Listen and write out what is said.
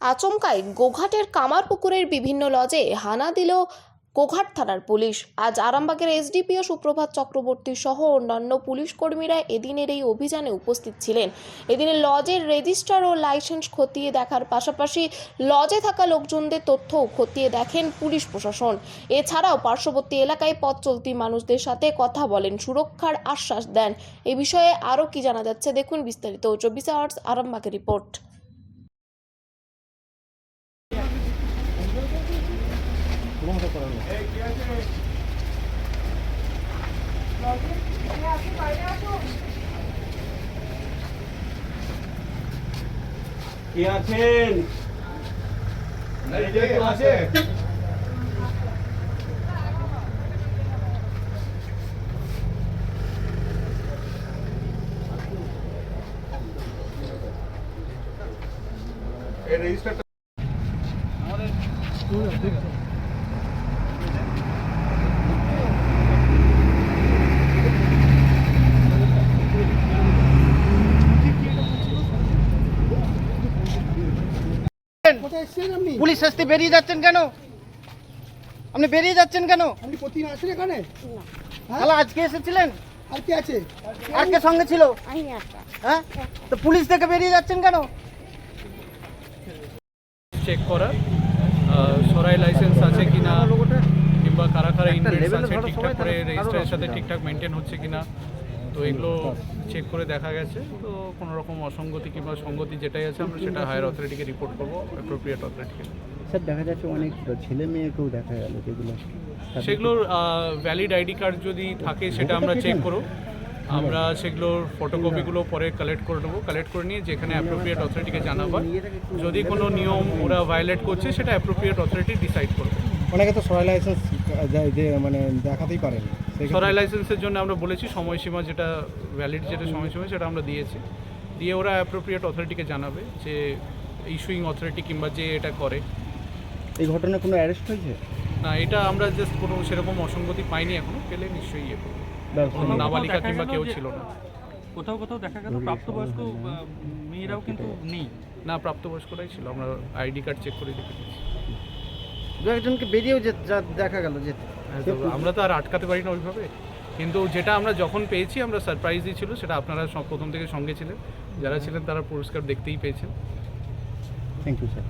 আচমকাই গোঘাটের কামারপুকুরের বিভিন্ন লজে হানা দিল গোঘাট থানার পুলিশ। আজ আরামবাগের এসডিপিও সুপ্রভাত চক্রবর্তী সহ অন্যান্য পুলিশ কর্মীরা এদিনের এই অভিযানে উপস্থিত ছিলেন। এদিনে লজের রেজিস্টার ও লাইসেন্স খতিয়ে দেখার পাশাপাশি লজে থাকা লোকজনদের তথ্যও খতিয়ে দেখেন পুলিশ প্রশাসন। এছাড়াও পার্শ্ববর্তী এলাকায় পথ চলতি মানুষদের সাথে কথা বলেন, সুরক্ষার আশ্বাস দেন। এ বিষয়ে আরও কি জানা যাচ্ছে দেখুন বিস্তারিত 24 আওয়ার্স আরামবাগের রিপোর্ট। কে আছেন? আছে এই রেজিস্টারটা আমাদের ঠিক আছে। পুলিশ আসতে বেরিয়ে যাচ্ছেন কেন? আপনি বেরিয়ে যাচ্ছেন কেন? আপনি প্রতিদিন আসেন এখানে? তাহলে আজকে এসেছিলেন? আর কি আছে? আর কে সঙ্গে ছিল? হ্যাঁ, তো পুলিশ থেকে বেরিয়ে যাচ্ছেন কেন? চেক করা সরাই লাইসেন্স আছে কিনা কিংবা কারা কারা ইনভেস্ট আছে ঠিকঠাক করে রেজিস্ট্রারের সাথে ঠিকঠাক মেনটেন হচ্ছে কিনা, তো এগুলো চেক করে দেখা গেছে। তো কোনো রকম অসঙ্গতি কিংবা সঙ্গতি যেটাই আছে আমরা সেটা হায়ার অথরিটিকে রিপোর্ট করবো, অ্যাপ্রোপ্রিয়েট অথরিটিকে। স্যার দেখা যাচ্ছে অনেক ছেলে মেয়েকেও দেখা গেল যেগুলো সেগুলোর ভ্যালিড আইডি কার্ড যদি থাকে সেটা আমরা চেক করব। আমরা সেগুলোর ফটোকপিগুলো পরে কালেক্ট করে নেবো, কালেক্ট করে নিয়ে যেখানে অ্যাপ্রোপ্রিয়েট অথরিটিকে জানাবার, যদি কোনো নিয়ম ওরা ভায়োলেট করছে সেটা অ্যাপ্রোপ্রিয়েট অথরিটি ডিসাইড করবে। অনেকে তো সরাই লাইসেন্স মানে দেখাতেই পারেন। সরাই লাইসেন্সের জন্য আমরা বলেছি সময়সীমা, যেটা ভ্যালিড যেটা সময়সীমা সেটা আমরা দিয়েছি, দিয়ে ওরা অ্যাপ্রোপ্রিয়েট অথরিটিকে জানাবে, যে ইস্যুইং অথরিটি কিংবা যে এটা করে। এই ঘটনায় কোনো অ্যারেস্ট হয়েছে না, এটা আমরা জাস্ট কোনো সেরকম অসঙ্গতি পাইনি এখনো, পেলে নিশ্চয়ই ইয়ে করবো। কোনো নাবালিকা কিংবা কেউ ছিল না। কোথাও কোথাও দেখা গেল প্রাপ্তবয়স্ক মেয়েরাও কিন্তু নেই। না, প্রাপ্তবয়স্করাই ছিল, আমরা আইডি কার্ড চেক করে দেখে দিয়েছি। দু একজনকে বেরিয়েও দেখা গেল যে আমরা তো আর আটকাতে পারি না ওইভাবে, কিন্তু যেটা আমরা যখন পেয়েছি আমরা সারপ্রাইজই ছিল, সেটা আপনারা প্রথম থেকে সঙ্গে ছিলেন, যারা ছিলেন তারা পুরস্কার দেখতেই পেয়েছেন। Thank you sir.